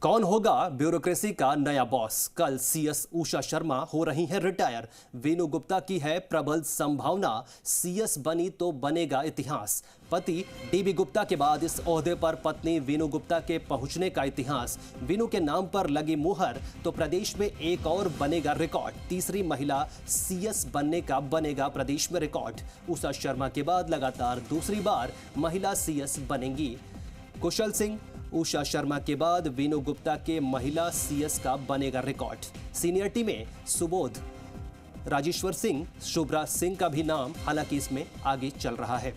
कौन होगा ब्यूरोक्रेसी का नया बॉस? कल सीएस उषा शर्मा हो रही हैं रिटायर। वीनू गुप्ता की है प्रबल संभावना, सीएस बनी तो बनेगा इतिहास। पति डीबी गुप्ता के बाद इस ओहदे पर पत्नी वीनू गुप्ता के पहुंचने का इतिहास। वीनू के नाम पर लगी मुहर तो प्रदेश में एक और बनेगा रिकॉर्ड। तीसरी महिला सीएस बनने का बनेगा प्रदेश में रिकॉर्ड। उषा शर्मा के बाद लगातार दूसरी बार महिला सीएस बनेंगी। कुशल सिंह, उषा शर्मा के बाद वीनू गुप्ता के महिला सीएस का बनेगा रिकॉर्ड। सीनियरिटी में सुबोध, राजेश्वर सिंह, शुभ्रा सिंह का भी नाम हालांकि इसमें आगे चल रहा है।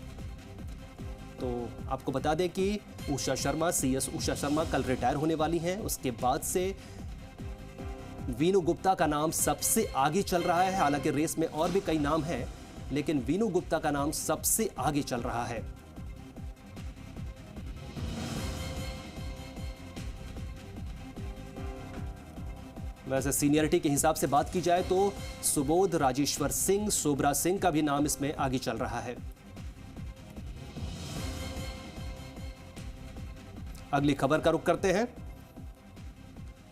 तो आपको बता दें कि उषा शर्मा, सीएस उषा शर्मा कल रिटायर होने वाली हैं। उसके बाद से वीनू गुप्ता का नाम सबसे आगे चल रहा है। हालांकि रेस में और भी कई नाम हैं, लेकिन वीनू गुप्ता का नाम सबसे आगे चल रहा है। वैसे सीनियरिटी के हिसाब से बात की जाए तो सुबोध, राजेश्वर सिंह, शुभ्रा सिंह का भी नाम इसमें आगे चल रहा है। अगली खबर का रुख करते हैं।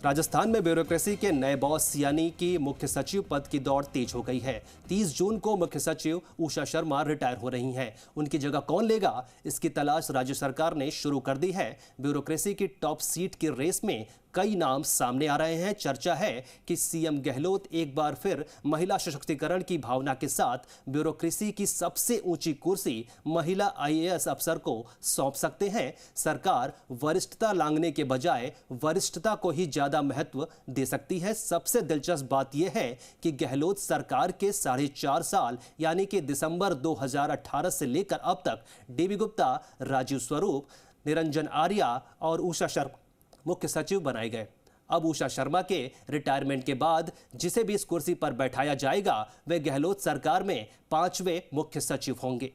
राजस्थान में ब्यूरोक्रेसी के नए बॉस यानी कि मुख्य सचिव पद की दौड़ तेज हो गई है। 30 जून को मुख्य सचिव उषा शर्मा रिटायर हो रही हैं। उनकी जगह कौन लेगा, इसकी तलाश राज्य सरकार ने शुरू कर दी है। ब्यूरोक्रेसी की टॉप सीट की रेस में कई नाम सामने आ रहे हैं। चर्चा है कि सीएम गहलोत एक बार फिर महिला सशक्तिकरण की भावना के साथ ब्यूरोक्रेसी की सबसे ऊंची कुर्सी महिला आईएएस अफसर को सौंप सकते हैं। सरकार वरिष्ठता लांघने के बजाय वरिष्ठता को ही ज्यादा महत्व दे सकती है। सबसे दिलचस्प बात यह है कि गहलोत सरकार के 4.5 साल यानी कि दिसंबर 2018 से लेकर अब तक डीबी गुप्ता, राजीव स्वरूप, निरंजन आर्या और उषा शर्मा मुख्य सचिव बनाए गए। अब उषा शर्मा के रिटायरमेंट के बाद जिसे भी इस कुर्सी पर बैठाया जाएगा वे गहलोत सरकार में 5वें मुख्य सचिव होंगे।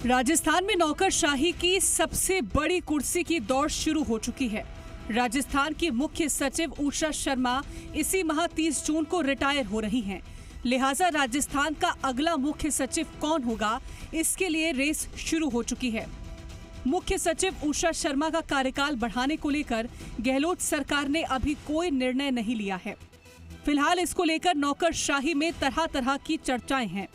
राजस्थान में नौकरशाही की सबसे बड़ी कुर्सी की दौड़ शुरू हो चुकी है। राजस्थान की मुख्य सचिव उषा शर्मा इसी माह 30 जून को रिटायर हो रही हैं। लिहाजा राजस्थान का अगला मुख्य सचिव कौन होगा, इसके लिए रेस शुरू हो चुकी है। मुख्य सचिव उषा शर्मा का कार्यकाल बढ़ाने को लेकर गहलोत सरकार ने अभी कोई निर्णय नहीं लिया है। फिलहाल इसको लेकर नौकरशाही में तरह तरह की चर्चाएं हैं।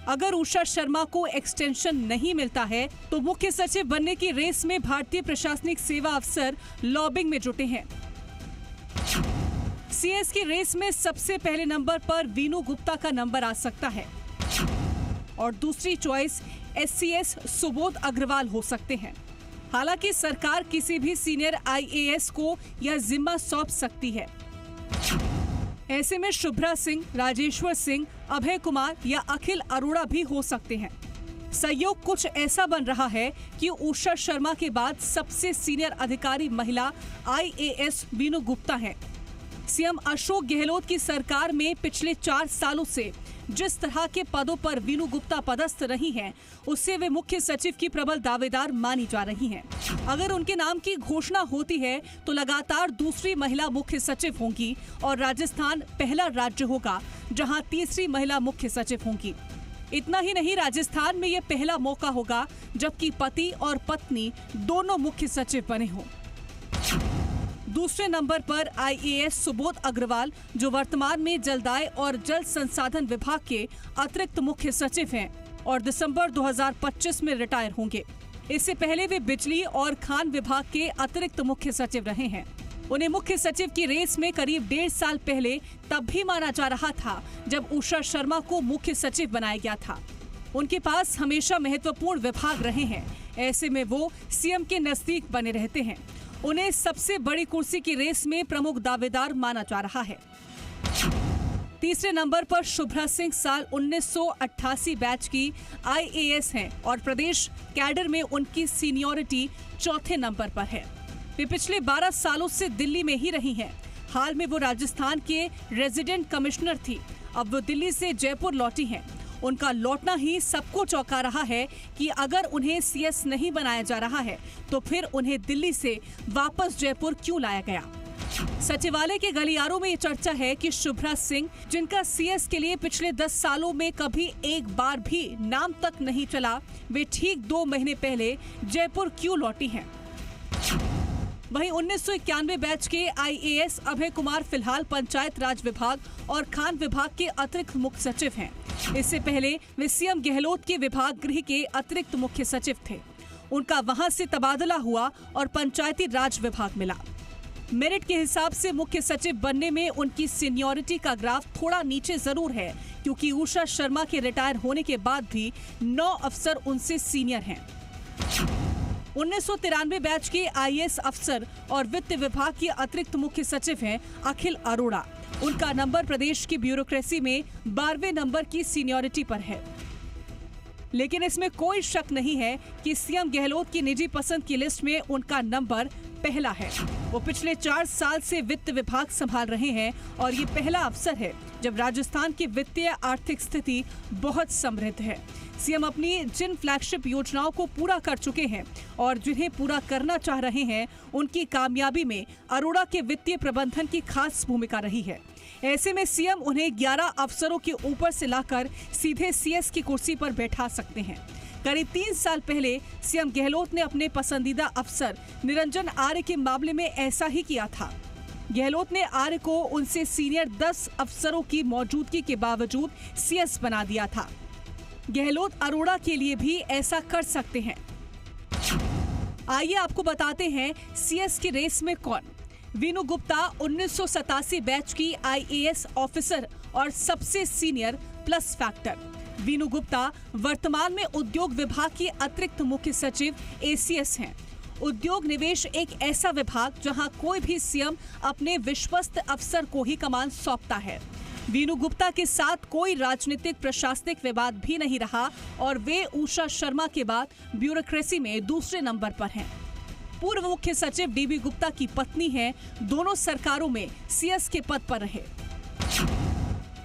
अगर उषा शर्मा को एक्सटेंशन नहीं मिलता है तो मुख्य सचिव बनने की रेस में भारतीय प्रशासनिक सेवा अफसर लॉबिंग में जुटे हैं। सीएस की रेस में सबसे पहले नंबर पर वीनू गुप्ता का नंबर आ सकता है और दूसरी चॉइस एससीएस सुबोध अग्रवाल हो सकते हैं। हालांकि सरकार किसी भी सीनियर आईएएस को यह जिम्मा सौंप सकती है। ऐसे में शुभ्रा सिंह, राजेश्वर सिंह, अभय कुमार या अखिल अरोड़ा भी हो सकते हैं। संयोग कुछ ऐसा बन रहा है कि उषा शर्मा के बाद सबसे सीनियर अधिकारी महिला आईएएस वीनू गुप्ता हैं। सीएम अशोक गहलोत की सरकार में पिछले 4 सालों से जिस तरह के पदों पर वीनू गुप्ता पदस्थ रही हैं, उससे वे मुख्य सचिव की प्रबल दावेदार मानी जा रही हैं। अगर उनके नाम की घोषणा होती है तो लगातार दूसरी महिला मुख्य सचिव होंगी और राजस्थान पहला राज्य होगा जहां तीसरी महिला मुख्य सचिव होंगी। इतना ही नहीं, राजस्थान में यह पहला मौका होगा जबकि पति और पत्नी दोनों मुख्य सचिव बने हों। दूसरे नंबर पर आईएएस सुबोध अग्रवाल, जो वर्तमान में जलदाय और जल संसाधन विभाग के अतिरिक्त मुख्य सचिव हैं और दिसंबर 2025 में रिटायर होंगे। इससे पहले वे बिजली और खान विभाग के अतिरिक्त मुख्य सचिव रहे हैं। उन्हें मुख्य सचिव की रेस में करीब 1.5 साल पहले तब भी माना जा रहा था जब उषा शर्मा को मुख्य सचिव बनाया गया था। उनके पास हमेशा महत्वपूर्ण विभाग रहे हैं। ऐसे में वो सीएम के नजदीक बने रहते हैं। उन्हें सबसे बड़ी कुर्सी की रेस में प्रमुख दावेदार माना जा रहा है। तीसरे नंबर पर शुभ्रा सिंह साल 1988 बैच की आईएएस हैं और प्रदेश कैडर में उनकी सीनियरिटी चौथे नंबर पर है। वे पिछले 12 सालों से दिल्ली में ही रही हैं। हाल में वो राजस्थान के रेजिडेंट कमिश्नर थी। अब वो दिल्ली से जयपुर लौटी हैं। उनका लौटना ही सबको चौंका रहा है कि अगर उन्हें सीएस नहीं बनाया जा रहा है तो फिर उन्हें दिल्ली से वापस जयपुर क्यों लाया गया। सचिवालय के गलियारों में ये चर्चा है कि शुभ्रा सिंह, जिनका सीएस के लिए पिछले 10 सालों में कभी एक बार भी नाम तक नहीं चला, वे ठीक 2 महीने पहले जयपुर क्यों लौटी हैं। वहीं 1991 बैच के आईएएस अभय कुमार फिलहाल पंचायत राज विभाग और खान विभाग के अतिरिक्त मुख्य सचिव हैं। इससे पहले वे सीएम गहलोत के विभाग गृह के अतिरिक्त मुख्य सचिव थे। उनका वहां से तबादला हुआ और पंचायती राज विभाग मिला। मेरिट के हिसाब से मुख्य सचिव बनने में उनकी सीनियरिटी का ग्राफ थोड़ा नीचे जरूर है, क्योंकि उषा शर्मा के रिटायर होने के बाद भी 9 अफसर उनसे सीनियर हैं। 1993 बैच के आईएएस अफसर और वित्त विभाग के अतिरिक्त मुख्य सचिव हैं अखिल अरोड़ा। उनका नंबर प्रदेश की ब्यूरोक्रेसी में 12वें नंबर की सीनियरिटी पर है। लेकिन इसमें कोई शक नहीं है कि सीएम गहलोत की निजी पसंद की लिस्ट में उनका नंबर पहला है। वो पिछले 4 साल से वित्त विभाग संभाल रहे हैं और ये पहला अवसर है जब राजस्थान की वित्तीय आर्थिक स्थिति बहुत समृद्ध है। सीएम अपनी जिन फ्लैगशिप योजनाओं को पूरा कर चुके हैं और जिन्हें पूरा करना चाह रहे हैं, उनकी कामयाबी में अरोड़ा के वित्तीय प्रबंधन की खास भूमिका रही है। ऐसे में सीएम उन्हें 11 अफसरों के ऊपर से लाकर सीधे सीएस की कुर्सी पर बैठा सकते हैं। करीब 3 साल पहले सीएम गहलोत ने अपने पसंदीदा अफसर निरंजन आर्य के मामले में ऐसा ही किया था। गहलोत ने आर्य को उनसे सीनियर 10 अफसरों की मौजूदगी के बावजूद सीएस बना दिया था। गहलोत अरोड़ा के लिए भी ऐसा कर सकते हैं। आइए आपको बताते हैं सीएस की रेस में कौन। वीनू गुप्ता 1987 बैच की आईएएस ऑफिसर और सबसे senior plus factor. Vinu Gupta वर्तमान में उद्योग विभाग की अतिरिक्त मुख्य सचिव एसीएस हैं। उद्योग निवेश एक ऐसा विभाग जहां कोई भी सीएम अपने विश्वस्त अफसर को ही कमान सौंपता है। वीनू गुप्ता के साथ कोई राजनीतिक प्रशासनिक विवाद भी नहीं रहा और वे उषा शर्मा के बाद ब्यूरोक्रेसी में दूसरे नंबर पर हैं। पूर्व मुख्य सचिव डीबी गुप्ता की पत्नी हैं। दोनों सरकारों में सीएस के पद पर रहे।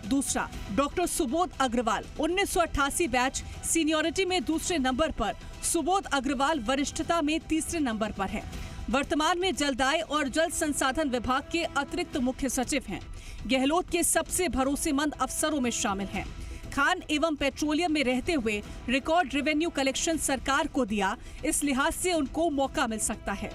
दूसरा, doctor Subodh Agarwal 1988 batch, seniority में दूसरे नंबर पर। सुबोध अग्रवाल वरिष्ठता में तीसरे नंबर पर है। वर्तमान में जलदाय और जल संसाधन विभाग के अतिरिक्त मुख्य सचिव हैं। गहलोत के सबसे भरोसेमंद अफसरों में शामिल हैं। खान एवं पेट्रोलियम में रहते हुए रिकॉर्ड रेवेन्यू कलेक्शन सरकार को दिया, इस लिहाज से उनको मौका मिल सकता है।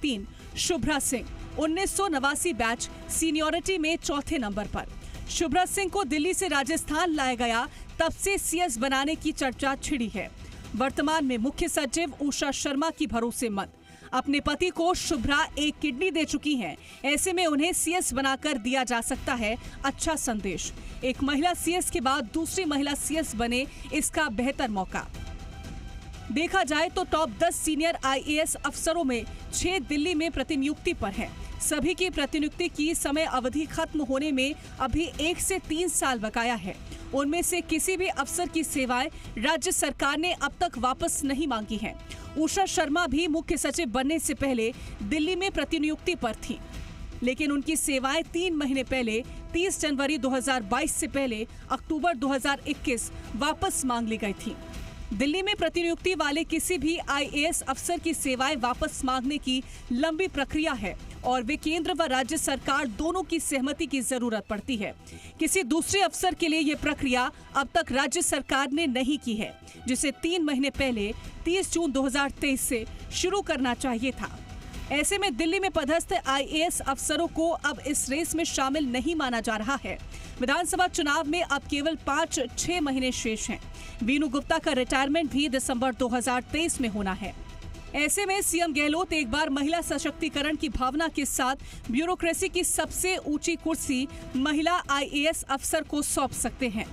3, शुभ्रा सिंह 1989 बैच, सीनियरिटी में चौथे नंबर पर। शुभ्रा सिंह को दिल्ली से राजस्थान लाया गया, तब से सीएस बनाने की चर्चा छिड़ी है। वर्तमान में मुख्य सचिव उषा शर्मा की भरोसेमंद। अपने पति को शुभ्रा एक किडनी दे चुकी हैं। ऐसे में उन्हें सीएस बनाकर दिया जा सकता है अच्छा संदेश। एक महिला सीएस के बाद दूसरी महिला सीएस बने, इसका बेहतर मौका। देखा जाए तो टॉप 10 सीनियर आईएएस अफसरों में 6 दिल्ली में प्रतिनियुक्ति पर हैं। सभी की प्रतिनियुक्ति की समय अवधि खत्म होने में अभी 1 से 3 साल बकाया है। उनमें से किसी भी अफसर की सेवाएं राज्य सरकार ने अब तक वापस नहीं मांगी हैं। उषा शर्मा भी मुख्य सचिव बनने से पहले दिल्ली में प्रतिनियुक्ति पर थी, लेकिन उनकी सेवाएं 3 महीने पहले 30 जनवरी 2022 से पहले अक्टूबर 2021 वापस मांग ली गई थी। दिल्ली में प्रतिनियुक्ति वाले किसी भी आईएएस अफसर की सेवाएं वापस मांगने की लंबी प्रक्रिया है और वे केंद्र व राज्य सरकार दोनों की सहमति की जरूरत पड़ती है। किसी दूसरे अफसर के लिए ये प्रक्रिया अब तक राज्य सरकार ने नहीं की है, जिसे 3 महीने पहले 30 जून 2023 से शुरू करना चाहिए था। ऐसे में दिल्ली में पदस्थ आईएएस अफसरों को अब इस रेस में शामिल नहीं माना जा रहा है। विधानसभा चुनाव में अब केवल 5-6 महीने शेष हैं। वीनू गुप्ता का रिटायरमेंट भी दिसंबर 2023 में होना है। ऐसे में सीएम गहलोत एक बार महिला सशक्तिकरण की भावना के साथ ब्यूरोक्रेसी की सबसे ऊंची कुर्सी महिला आईएएस अफसर को सौंप सकते हैं।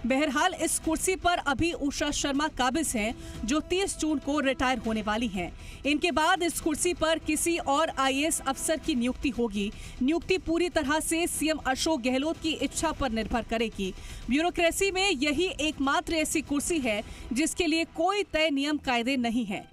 बहरहाल इस कुर्सी पर अभी उषा शर्मा काबिज हैं, जो 30 जून को रिटायर होने वाली हैं। इनके बाद इस कुर्सी पर किसी और आईएएस अफसर की नियुक्ति होगी। नियुक्ति पूरी तरह से सीएम अशोक गहलोत की इच्छा पर निर्भर करेगी। ब्यूरोक्रेसी में यही एकमात्र ऐसी कुर्सी है जिसके लिए कोई तय नियम कायदे नहीं है।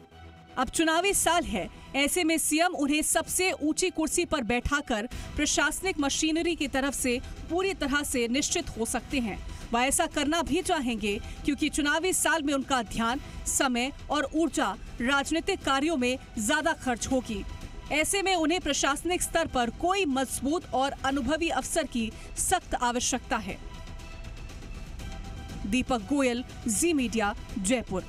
अब चुनावी साल है, ऐसे में सीएम उन्हें सबसे ऊंची कुर्सी पर बैठाकर प्रशासनिक मशीनरी की तरफ से पूरी तरह से निश्चित हो सकते हैं। वह ऐसा करना भी चाहेंगे क्योंकि चुनावी साल में उनका ध्यान, समय और ऊर्जा राजनीतिक कार्यों में ज्यादा खर्च होगी। ऐसे में उन्हें प्रशासनिक स्तर पर कोई मजबूत और अनुभवी अफसर की सख्त आवश्यकता है। दीपक गोयल, जी मीडिया, जयपुर।